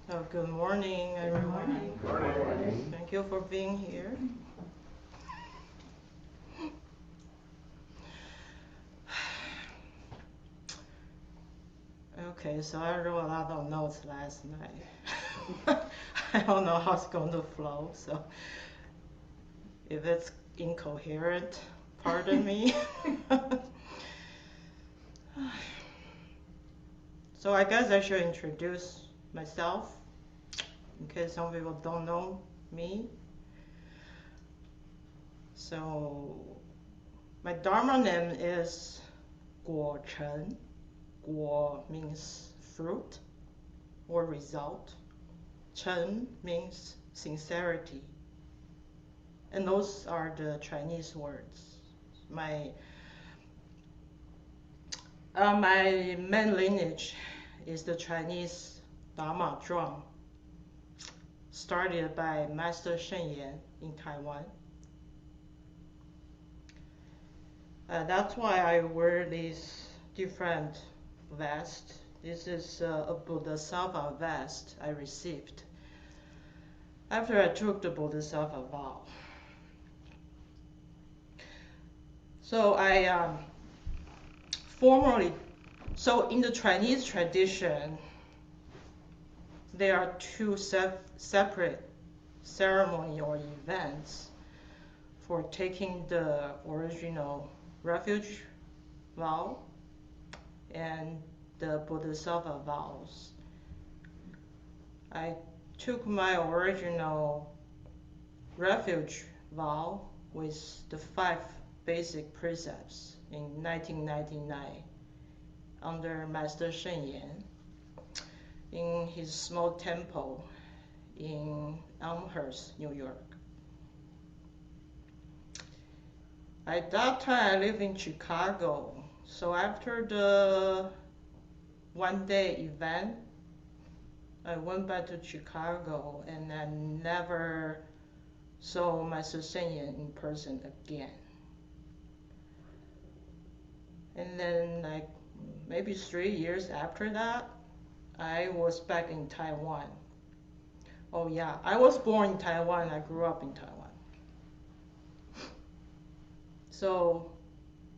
Good morning, everyone. Good morning. Thank you for being here. Okay, so I wrote a lot of notes last night. I don't know how it's going to flow, so if it's incoherent, pardon me. So I guess I should introduce myself in case some people don't know me. So my Dharma name is Cheng. Guo means fruit or result. Cheng means sincerity. And those are the Chinese words. My main lineage is the Chinese Dharma drum, started by Master Sheng in Taiwan. That's why I wear this different vest. This is a Bodhisattva vest I received after I took the Bodhisattva vow. So so in the Chinese tradition, there are two separate ceremony or events for taking the original refuge vow and the Bodhisattva vows. I took my original refuge vow with the 5 basic precepts in 1999 under Master Sheng in his small temple in Elmhurst, New York. At that time, I lived in Chicago. So after the one-day event, I went back to Chicago and I never saw Master Sheng in person again. And then like maybe 3 years after that, I was back in Taiwan. Oh yeah, I was born in Taiwan, I grew up in Taiwan. So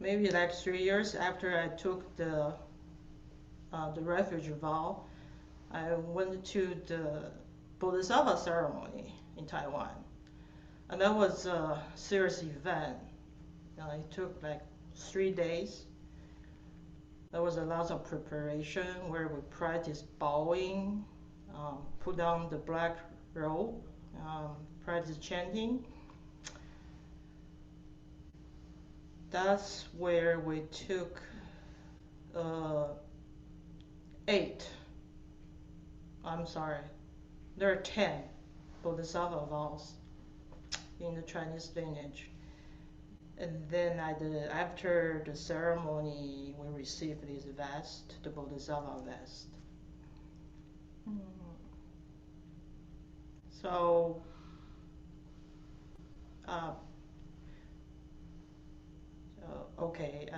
maybe like 3 years after I took the refuge vow, I went to the Bodhisattva ceremony in Taiwan. And that was a serious event. It took like 3 days. There was a lot of preparation where we practiced bowing, put on the black robe, practice chanting. That's where we took there are 10 Bodhisattva vows in the Chinese lineage. And then after the ceremony, we received this vest, the Bodhisattva vest. So, okay,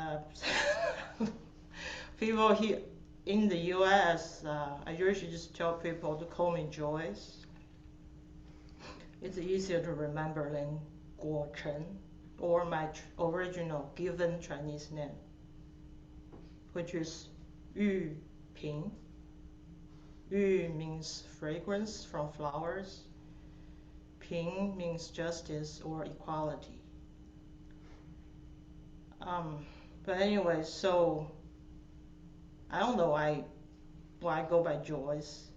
people here in the US, I usually just tell people to call me Joyce. It's easier to remember than Guo Chen, or my original given Chinese name, which is Yu Ping. Yu means fragrance from flowers. Ping means justice or equality. But anyway, so I don't know why I go by Joyce.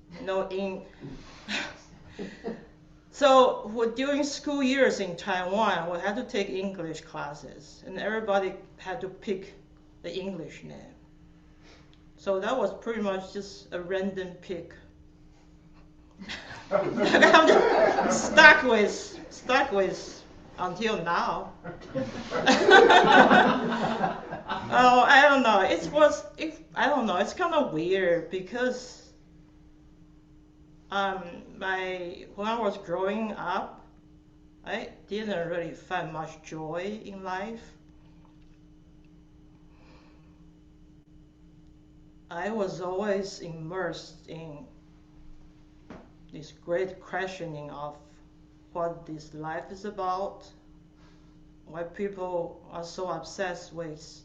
So during school years in Taiwan, we had to take English classes, and everybody had to pick the English name. So that was pretty much just a random pick. I'm just stuck with until now. Oh, I don't know. I don't know. It's kind of weird because when I was growing up, I didn't really find much joy in life. I was always immersed in this great questioning of what this life is about, why people are so obsessed with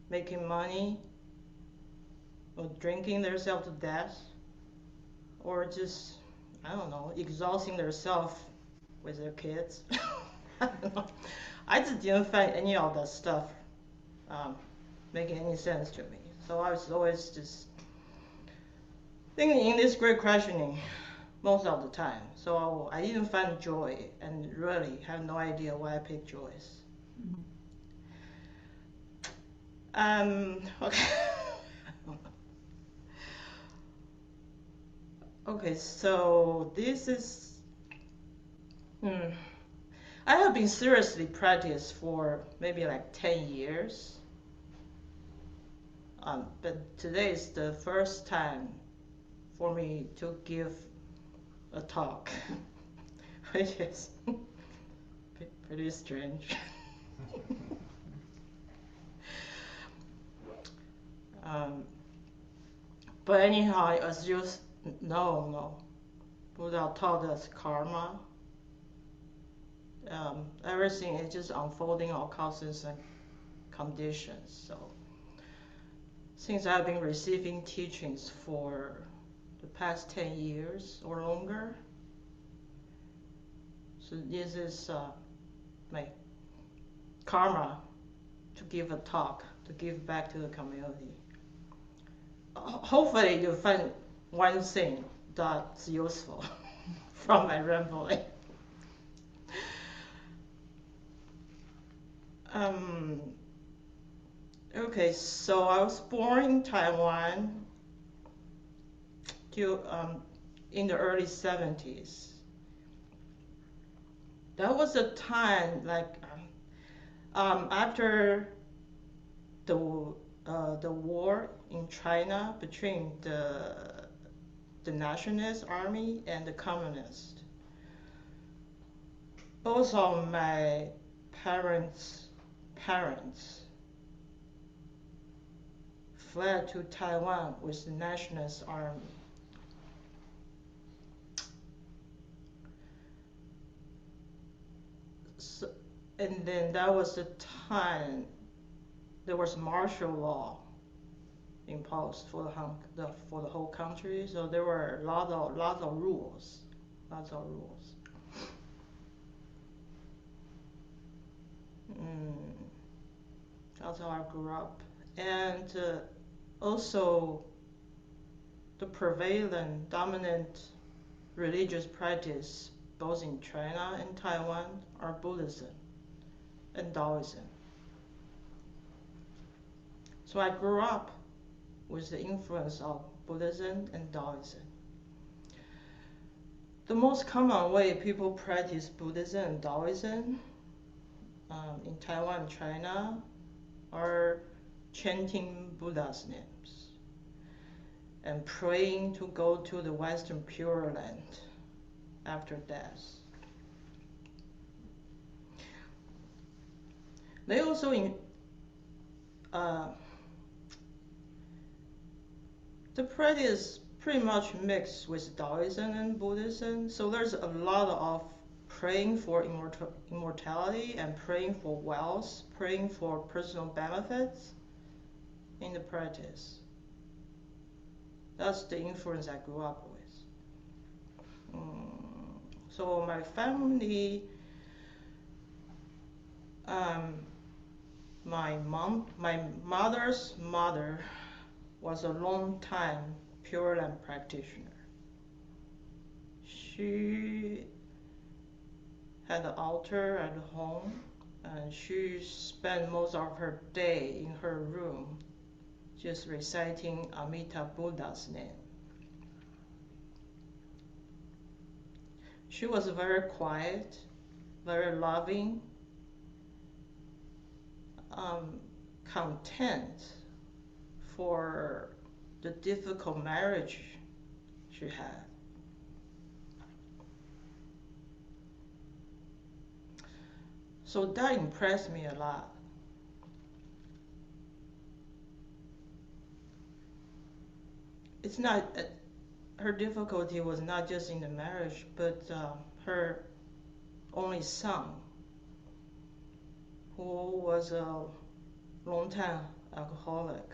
making money or drinking themselves to death, or just, I don't know, exhausting themselves with their kids. I don't know. I just didn't find any of that stuff making any sense to me. So I was always just thinking in this great questioning most of the time. So I didn't find joy, and really have no idea why I picked Joyce. Okay. Okay, so this is, I have been seriously practiced for maybe like 10 years. But today is the first time for me to give a talk, which is pretty strange. But anyhow, as you know, Buddha taught us karma. Everything is just unfolding all causes and conditions. So since I've been receiving teachings for the past 10 years or longer, so this is my karma to give a talk, to give back to the community. Hopefully you'll find one thing that's useful from my rambling. Okay, so I was born in Taiwan in the early 70s. That was a time like after the war in China between the nationalist army and the communist. Both of my parents fled to Taiwan with the nationalist army. So, and then that was the time there was martial law imposed for the whole country. So there were lots of rules. That's how I grew up. And also the prevalent, dominant religious practice both in China and Taiwan are Buddhism and Taoism. So I grew up with the influence of Buddhism and Taoism. The most common way people practice Buddhism and Taoism in Taiwan and China are chanting Buddha's names and praying to go to the Western Pure Land after death. They also the practice pretty much mixed with Taoism and Buddhism, so there's a lot of praying for immortality and praying for wealth, praying for personal benefits in the practice. That's the influence I grew up with. So my family, my mother's mother was a long time Pure Land practitioner. She had an altar at home, and she spent most of her day in her room just reciting Amita Buddha's name. She was very quiet, very loving, content for the difficult marriage she had. So that impressed me a lot. It's not her difficulty was not just in the marriage, but her only son, who was a long-time alcoholic.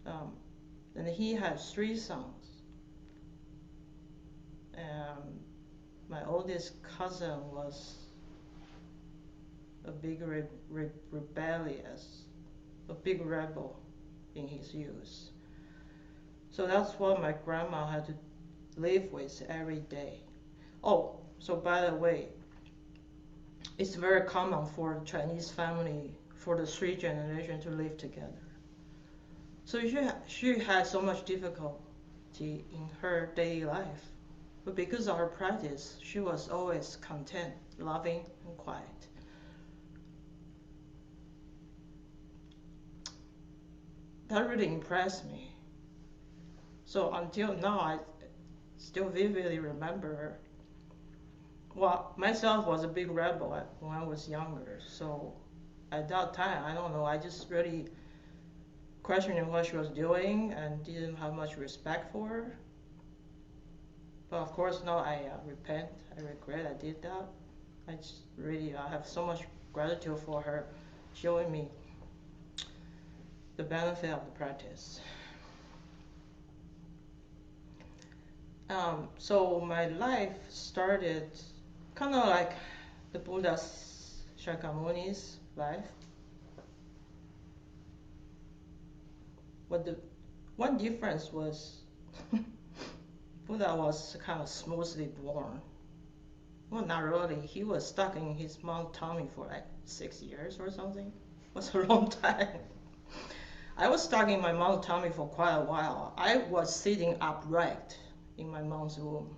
Um, and he had 3 sons. And my oldest cousin was a big rebellious, a big rebel in his youth. So that's what my grandma had to live with every day. Oh, so by the way, it's very common for a Chinese family, for the 3 generations to live together. So she had so much difficulty in her daily life. But because of her practice, she was always content, loving, and quiet. That really impressed me. So until now, I still vividly remember her. Well, myself was a big rebel when I was younger. So at that time, I don't know, I just really questioning what she was doing and didn't have much respect for her. But of course, now I repent. I regret I did that. I just really have so much gratitude for her showing me the benefit of the practice. So my life started kind of like the Buddha's Shakyamuni's life. But the one difference was Buddha was kind of smoothly born. Well, not really. He was stuck in his mom's tummy for like 6 years or something. It was a long time. I was stuck in my mom's tummy for quite a while. I was sitting upright in my mom's womb.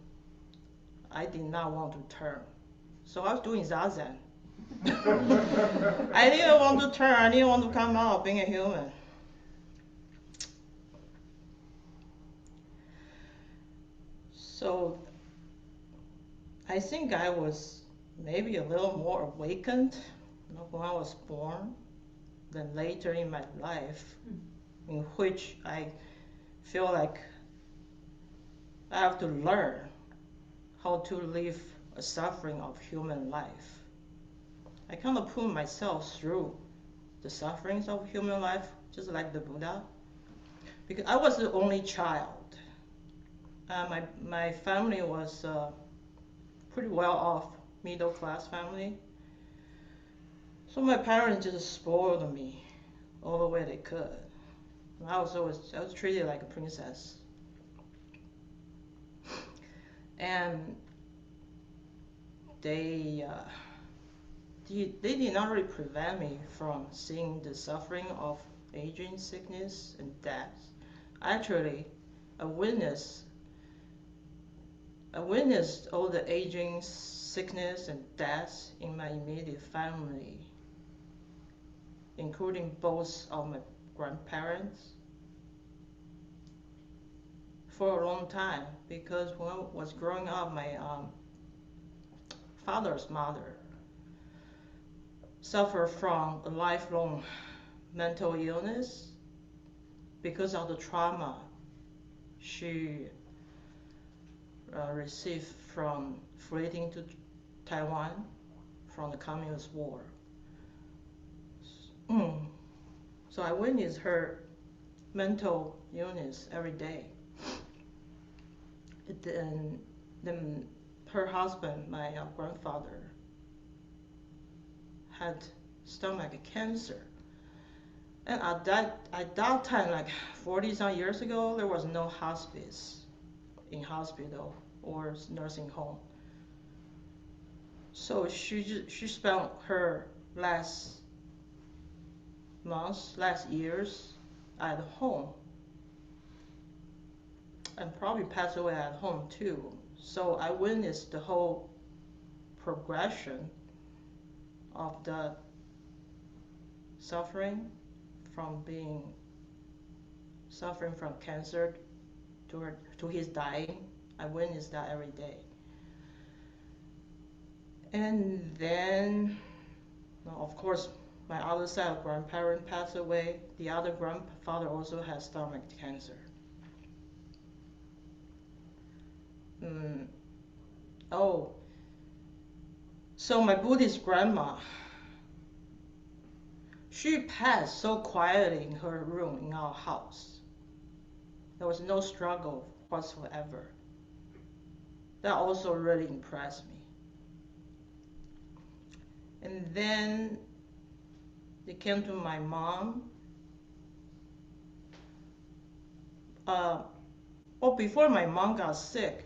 I did not want to turn. So I was doing zazen. I didn't want to turn. I didn't want to come out being a human. So I think I was maybe a little more awakened when I was born than later in my life, in which I feel like I have to learn how to live a suffering of human life. I kind of put myself through the sufferings of human life, just like the Buddha, because I was the only child. My family was pretty well off, middle class family. So my parents just spoiled me all the way they could. I was treated like a princess. And they did not really prevent me from seeing the suffering of aging, sickness, and death. Actually, I witnessed all the aging, sickness, and death in my immediate family, including both of my grandparents, for a long time. Because when I was growing up, my father's mother suffered from a lifelong mental illness because of the trauma she received from fleeing to Taiwan from the Communist War. So I witnessed her mental illness every day. Then her husband, my grandfather, had stomach cancer. And at that time, like 40-some years ago, there was no hospice in hospital or nursing home. So she spent her last years at home, and probably passed away at home too. So I witnessed the whole progression of the suffering from cancer to his dying. I witnessed that every day. And then, of course, my other side of grandparent passed away. The other grandfather also had stomach cancer. Mm, oh, so my Buddhist grandma, she passed so quietly in her room in our house. There was no struggle whatsoever. That also really impressed me. And then they came to my mom. Uh, well, before my mom got sick,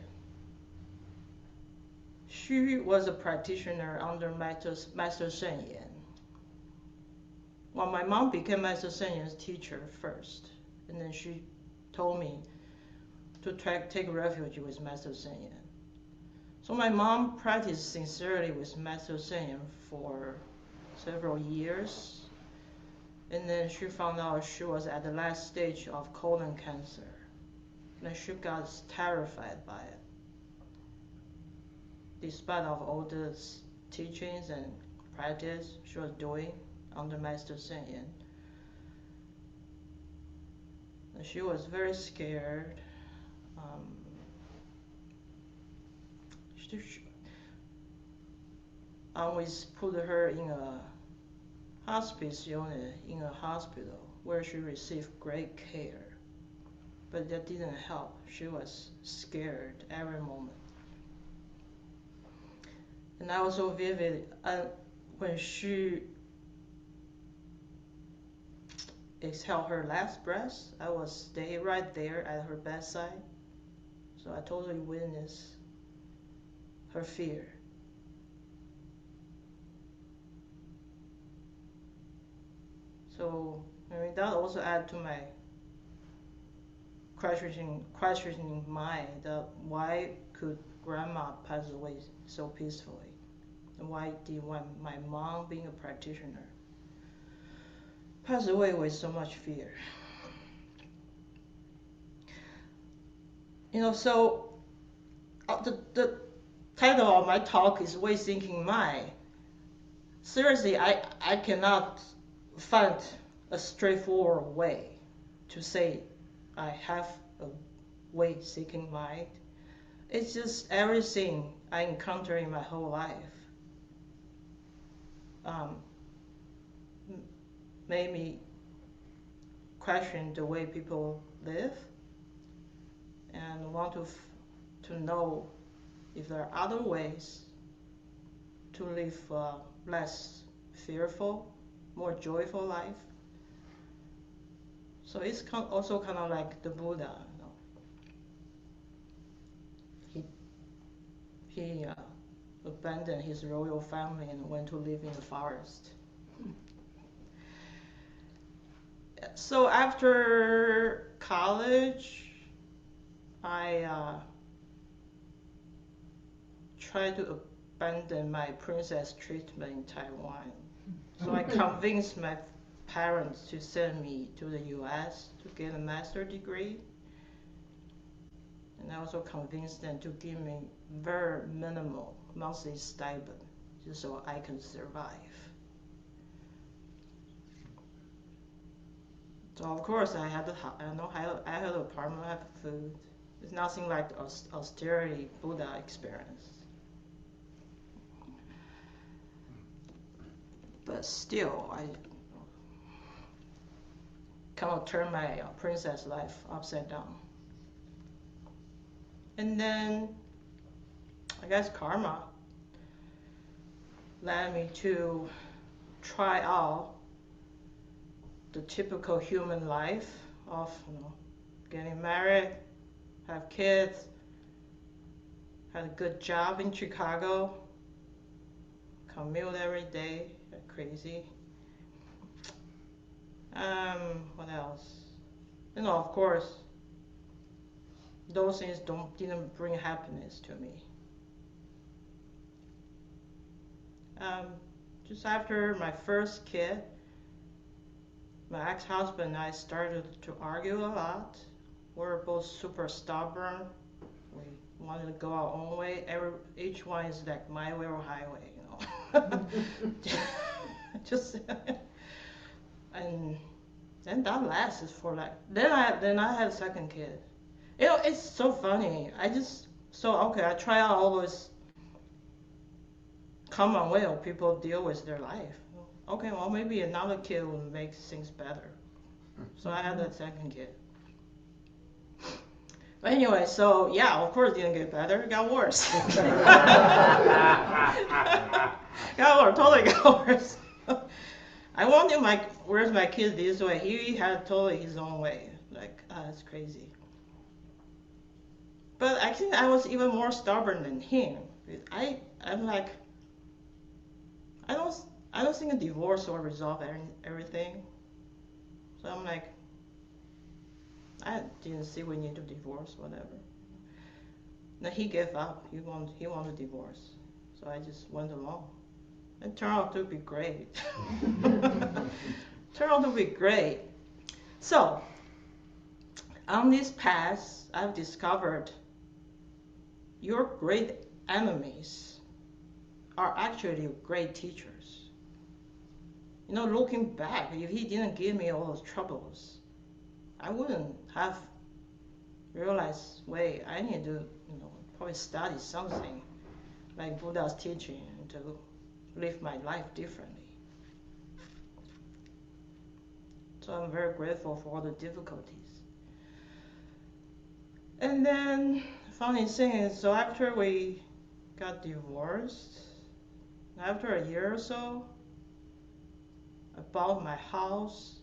she was a practitioner under Master Shen Yan. Well, my mom became Master Shen Yan's teacher first, and then she told me to take refuge with Master Shen Yan. So my mom practiced sincerely with Master Shen Yan for several years, and then she found out she was at the last stage of colon cancer. And she got terrified by it. Despite of all the teachings and practice she was doing under Master Shen Yan, and she was very scared. Um, she always put her in a hospice unit in a hospital where she received great care. But that didn't help. She was scared every moment. And I was so vivid when she exhaled her last breath. I was stay right there at her bedside, so I totally witnessed her fear. So I mean that also added to my questioning mind that why could grandma pass away so peacefully, and why did my mom, being a practitioner, pass away with so much fear? So the title of my talk is Way Thinking Mind. Seriously, I cannot find a straightforward way to say I have a way thinking mind. It's just everything I encounter in my whole life made me question the way people live and want to know if there are other ways to live less fearful, more joyful life. So it's also kind of like the Buddha. He abandoned his royal family and went to live in the forest. So after college, I tried to abandon my princess treatment in Taiwan. So I convinced my parents to send me to the US to get a master's degree. And I also convinced them to give me very minimal monthly stipend just so I can survive. So of course I had I had an apartment, I had food. It's nothing like the austerity Buddha experience. But still, I kind of turned my princess life upside down. And then, I guess karma led me to try out the typical human life of getting married, have kids, had a good job in Chicago, commute every day, like crazy. What else? Of course, those things didn't bring happiness to me. Just after my first kid, my ex-husband and I started to argue a lot. We're both super stubborn. We wanted to go our own way. Each one is like my way or highway, Just and then that lasted for then I had a second kid. It's so funny. I just So okay, I try out all those common way of people deal with their life. Okay, well maybe another kid will make things better. So I had that second kid. But anyway, so yeah, of course it didn't get better, it got worse. Got worse, totally got worse. I wanted my where's my kid this way. He had totally his own way. Like, that's crazy. But I think I was even more stubborn than him. I'm like, I don't I don't think a divorce will resolve everything. So I'm like, I didn't see we need to divorce, whatever. Then he gave up. He wanted a divorce. So I just went along. It turned out to be great. Turned out to be great. So on this path, I've discovered your great enemies are actually great teachers. You know, looking back, if he didn't give me all those troubles, I wouldn't have realized, wait, I need to, probably study something like Buddha's teaching to live my life differently. So I'm very grateful for all the difficulties. And then, funny thing is, so after we got divorced, after a year or so, I bought my house.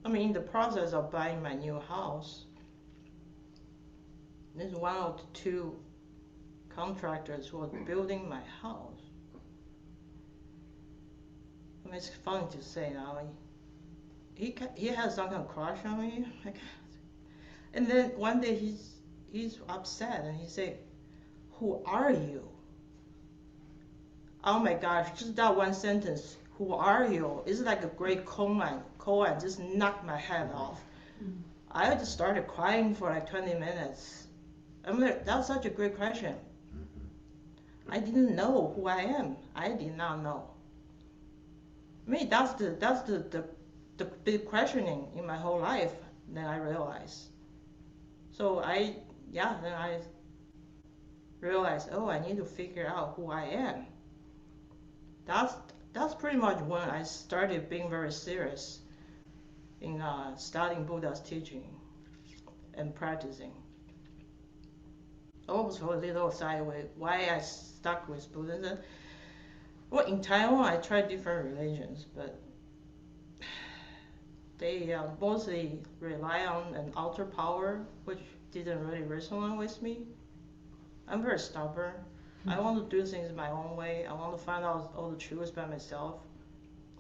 I mean, in the process of buying my new house, there's one of the two contractors who was building my house. I mean, it's funny to say now. He has some kind of crush on me. And then one day he's upset and he said, "Who are you?" Oh my gosh, just that one sentence, "Who are you?" is like a great koan just knocked my head off. I just started crying for like 20 minutes. I mean, that's such a great question. I didn't know who I am. I did not know. I mean, that's the big questioning in my whole life. Then I realized. So then I realized, oh, I need to figure out who I am. That's pretty much when I started being very serious in studying Buddha's teaching and practicing. Also a little sideway, why I stuck with Buddhism. Well, in Taiwan, I tried different religions, but they mostly rely on an outer power, which didn't really resonate with me. I'm very stubborn. I want to do things my own way. I want to find out all the truths by myself.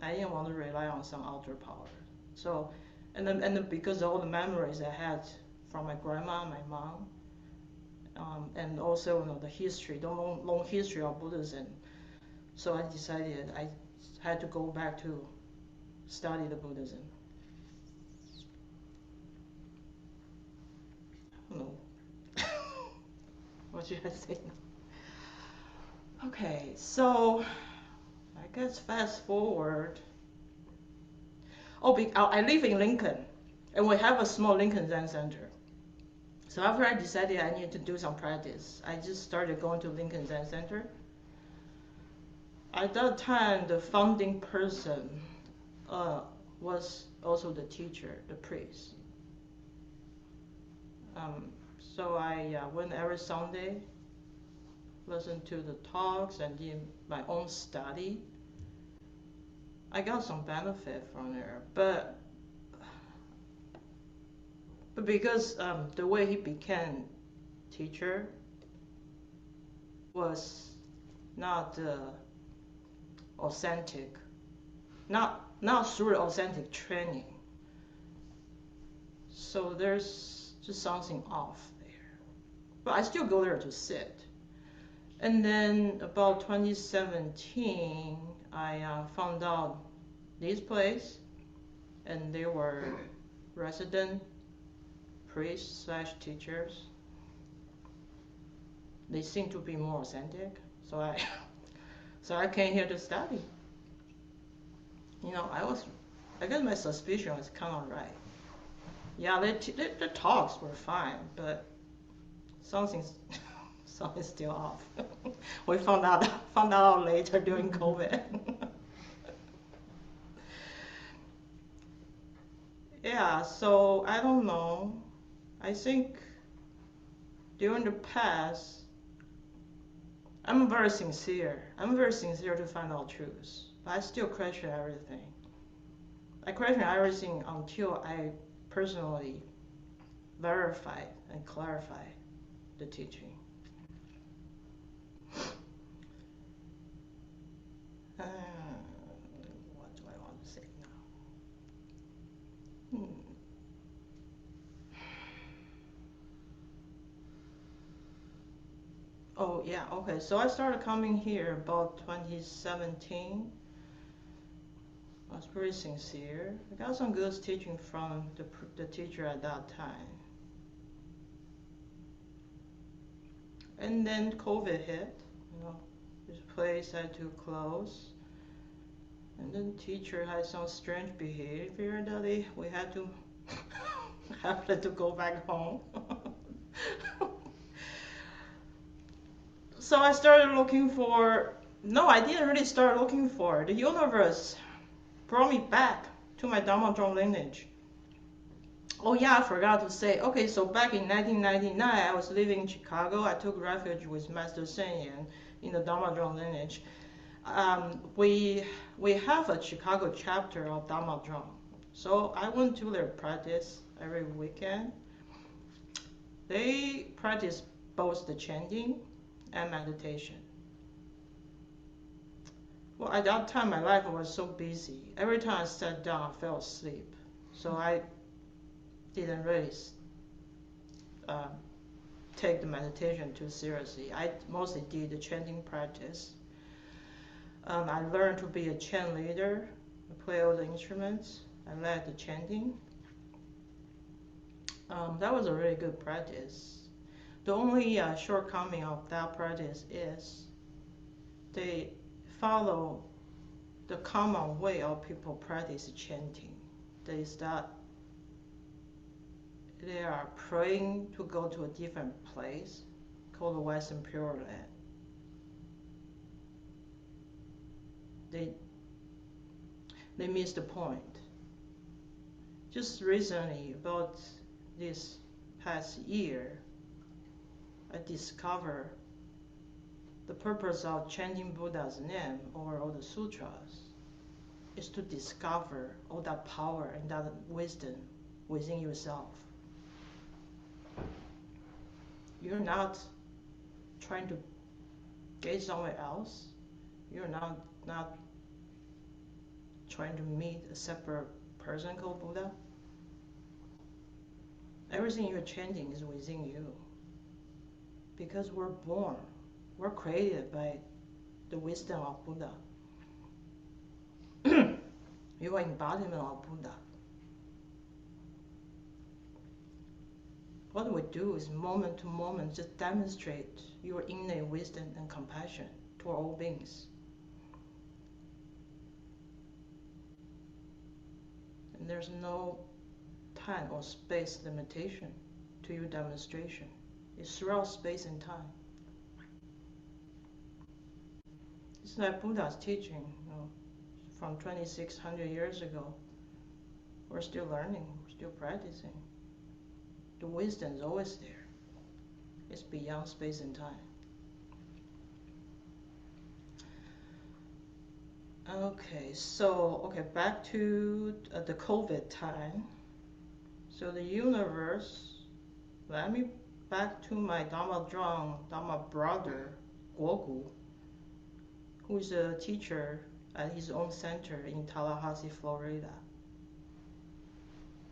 I didn't want to rely on some outer power. So, and then because of all the memories I had from my grandma, my mom, and also the history, the long history of Buddhism. So I decided I had to go back to study the Buddhism. I don't know. What should I say now? Okay, so I guess fast forward. I live in Lincoln, and we have a small Lincoln Zen Center. So after I decided I needed to do some practice, I just started going to Lincoln Zen Center. At that time, the founding person was also the teacher, the priest. So I went every Sunday, listened to the talks and did my own study. I got some benefit from there, but because the way he became teacher was not authentic, not through authentic training. So there's just something off there. But I still go there to sit. And then about 2017, I found out this place, and they were resident priests / teachers. They seem to be more authentic, so I came here to study. I guess my suspicion was kind of right. Yeah, the talks were fine, but something So it's still off. We found out later during COVID. Yeah, so I don't know. I think during the past, I'm very sincere. I'm very sincere to find out truth. But I still question everything. I question everything until I personally verify and clarify the teaching. What do I want to say now? Oh yeah, okay. So I started coming here about 2017. I was pretty sincere. I got some good teaching from the teacher at that time. And then COVID hit, this place had to close. And then teacher had some strange behavior that we had to have to go back home. So I started looking for, no, I didn't really start looking for. The universe brought me back to my Dharma drum lineage. Oh yeah, I forgot to say. Okay, so back in 1999, I was living in Chicago. I took refuge with Master Cheng in the Dharma drum lineage. We have a Chicago chapter of Dharma drum. So I went to their practice every weekend. They practice both the chanting and meditation. Well, at that time, my life was so busy. Every time I sat down, I fell asleep. So I didn't really take the meditation too seriously. I mostly did the chanting practice. I learned to be a chant leader. I play all the instruments. I led the chanting. That was a really good practice. The only shortcoming of that practice is they follow the common way of people practice chanting. That is that they are praying to go to a different place called the Western Pure Land. They missed the point. Just recently, about this past year, I discovered the purpose of chanting Buddha's name or all the sutras is to discover all that power and that wisdom within yourself. You're not trying to get somewhere else. You're not trying to meet a separate person called Buddha. Everything you're chanting is within you. Because we're born, we're created by the wisdom of Buddha. You are embodiment of Buddha. What we do is moment to moment just demonstrate your innate wisdom and compassion toward all beings. And there's no time or space limitation to your demonstration. It's throughout space and time. It's like Buddha's teaching, from 2,600 years ago. We're still learning, we're still practicing. The wisdom is always there. It's beyond space and time. Okay, back to the COVID time. So the universe led me back to my Dharma brother, Guogu, who is a teacher at his own center in Tallahassee, Florida.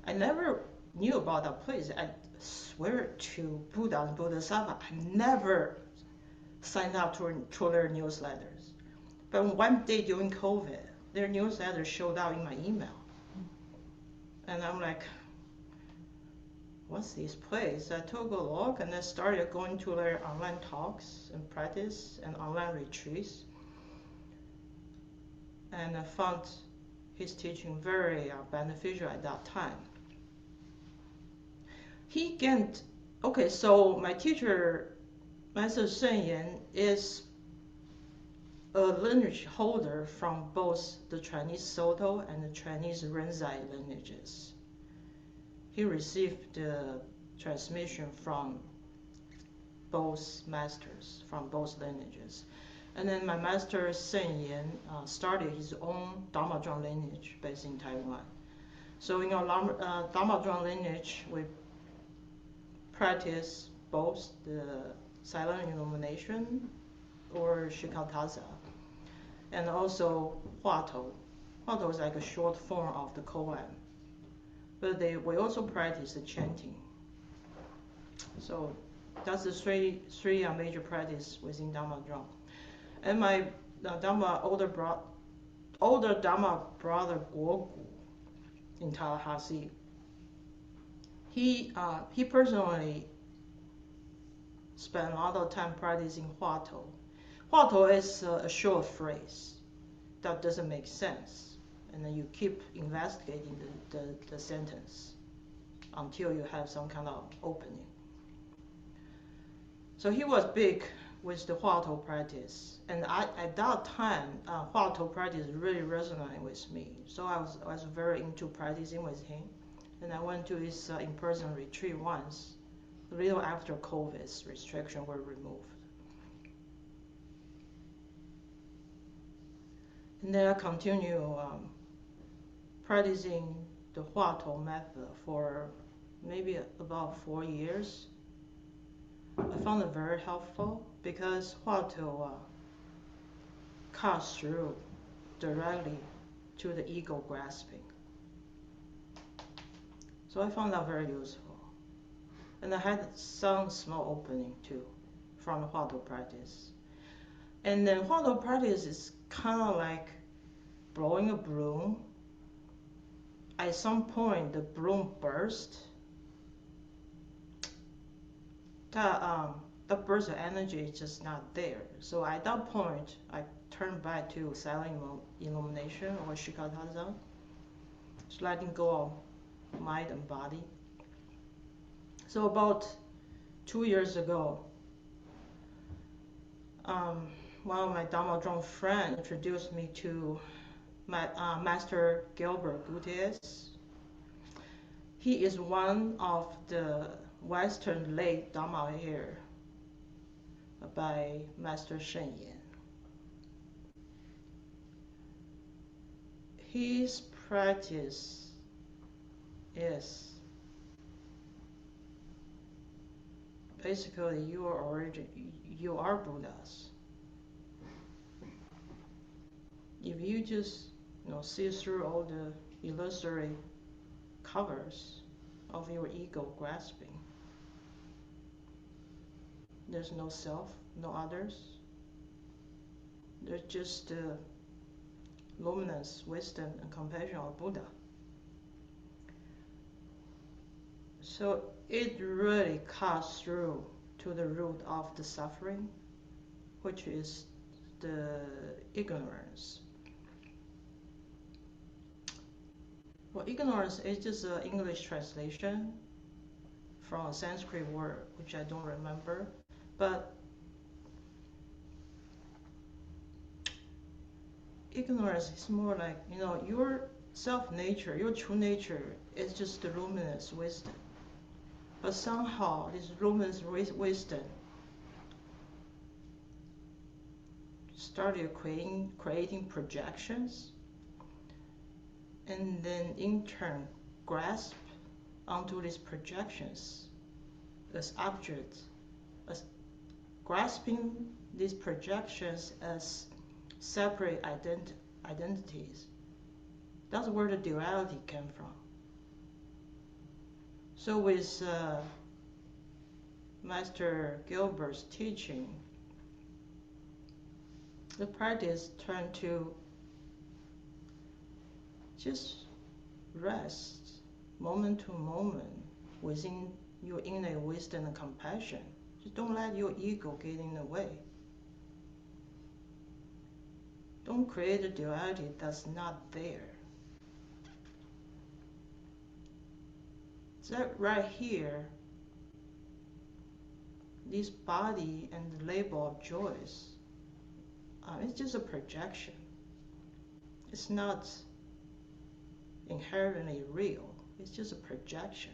I never knew about that place. I swear to Buddha and Bodhisattva, I never signed up to their newsletters. But one day during COVID, their newsletter showed up in my email. And I'm like, what's this place? I took a look and I started going to their online talks and practice and online retreats. And I found his teaching very beneficial at that time. So my teacher Master Shen Yan is a lineage holder from both the Chinese Soto and the Chinese Renzai lineages. He received the transmission from both masters, from both lineages. And then my master Shen Yan started his own Dharma Zhuang lineage based in Taiwan. So in our Dharma Zhuang lineage, we practice both the silent illumination or Shikataza, and also Huatou. Huatou is like a short form of the koan. But we also practice the chanting. So that's the three major practice within Dharma Zhuang. And my older Dharma brother Guogu in Tallahassee, he personally spent a lot of time practicing Huatou. Huatou is a short phrase that doesn't make sense, and then you keep investigating the sentence until you have some kind of opening. So he was big with the Huatou practice, and at that time, Huatou practice really resonated with me. So I was very into practicing with him, and I went to his in-person retreat once, a little after COVID's restrictions were removed. And then I continue practicing the Huatou method for maybe about 4 years. I found it very helpful because Huatou cuts through directly to the ego grasping. So I found that very useful. And I had some small opening too from the Huatou practice. And then Huatou practice is kind of like blowing a broom. At some point, the broom burst. That burst of energy is just not there. So at that point, I turned back to silent illumination or Shikataza, just letting go of mind and body. So about 2 years ago, one of my Dharma Zhuang friends introduced me to Master Gilbert Gutierrez. He is one of the Western late Dharma here by Master Shen Yan. His practice is basically you are Buddhas. If you just see through all the illusory covers of your ego grasping, there's no self, no others. There's just the luminous wisdom and compassion of Buddha. So it really cuts through to the root of the suffering, which is the ignorance. Well, ignorance is just an English translation from a Sanskrit word, which I don't remember. But ignorance is more like, your self-nature, your true nature is just the luminous wisdom. But somehow this luminous wisdom started creating projections, and then in turn grasp onto these projections as objects, as grasping these projections as separate identities. That's where the duality came from. So with Master Gilbert's teaching, the practice turned to just rest moment to moment within your innate wisdom and compassion. Just don't let your ego get in the way. Don't create a duality that's not there. That right here this body and the label of Joyce, it's just a projection. It's not inherently real. It's just a projection.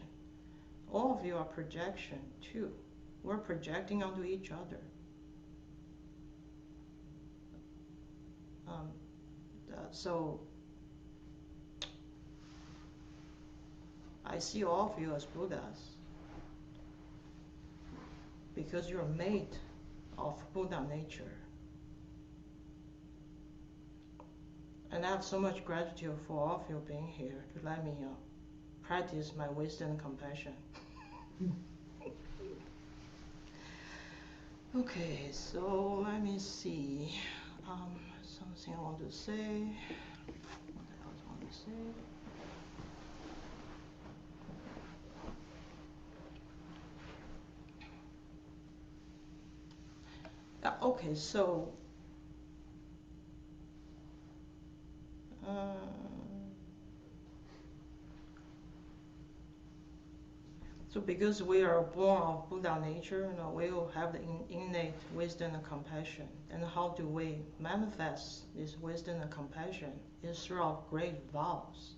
All of you are projection too. We're projecting onto each other. So I see all of you as Buddhas because you're made of Buddha nature. And I have so much gratitude for all of you being here to let me practice my wisdom and compassion. Okay, so let me see. Something I want to say. What else I want to say? Okay, so because we are born of Buddha nature, we will have the innate wisdom and compassion. And how do we manifest this wisdom and compassion? Is through our great vows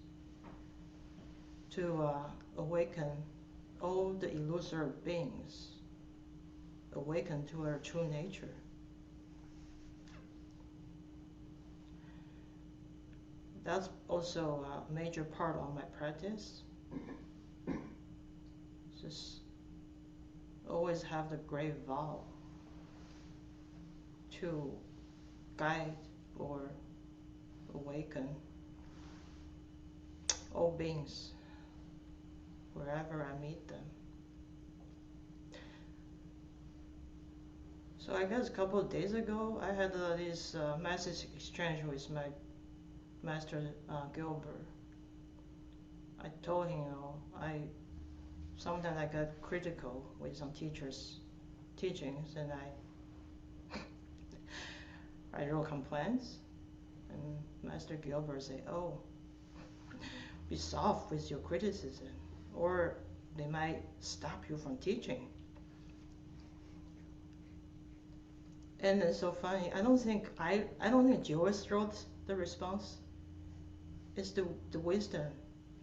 to awaken all the illusory beings, awaken to our true nature. That's also a major part of my practice. Just always have the great vow to guide or awaken all beings wherever I meet them. So I guess a couple of days ago, I had this message exchange with my Master Gilbert. I told him, sometimes I get critical with some teachers' teachings, and I wrote complaints, and Master Gilbert said, "Oh, be soft with your criticism, or they might stop you from teaching." And it's so funny. I don't think Joyce wrote the response. It's the wisdom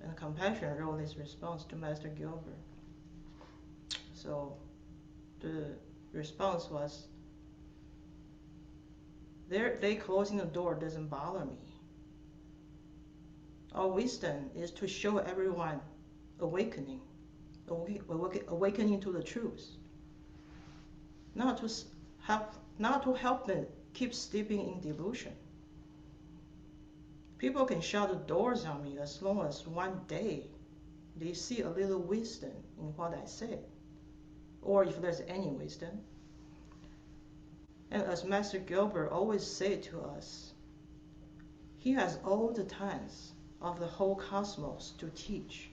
and compassion wrote this response to Master Gilbert. So the response was, they closing the door doesn't bother me. Our wisdom is to show everyone awakening to the truth, not to help them keep sleeping in delusion. People can shut the doors on me as long as one day they see a little wisdom in what I say, or if there's any wisdom. And as Master Gilbert always said to us, he has all the times of the whole cosmos to teach.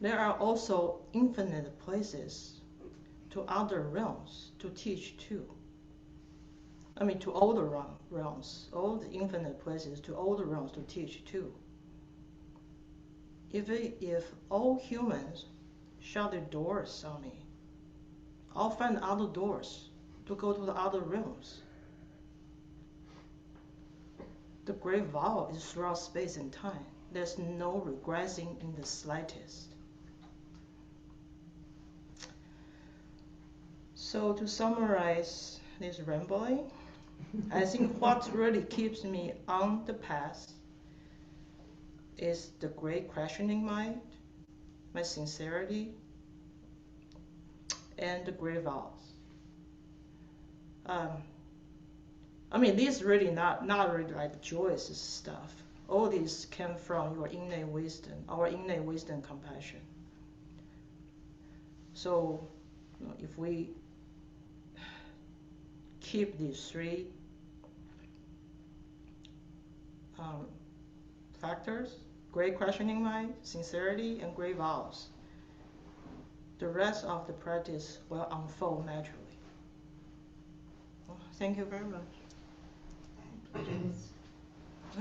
There are also infinite places to other realms to teach too. I mean, to all the realms, all the infinite places, to all the realms to teach too. If all humans shut their doors on me, I'll find other doors to go to the other realms. The great vow is throughout space and time. There's no regressing in the slightest. So to summarize this rambling, I think what really keeps me on the path is the great questioning mind, my sincerity, and the great vows. I mean, this is really not really like Joyce's stuff. All this came from your innate wisdom, our innate wisdom and compassion. So, if we keep these three factors, great questioning mind, sincerity, and great vows, the rest of the practice will unfold naturally. Well, thank you very much.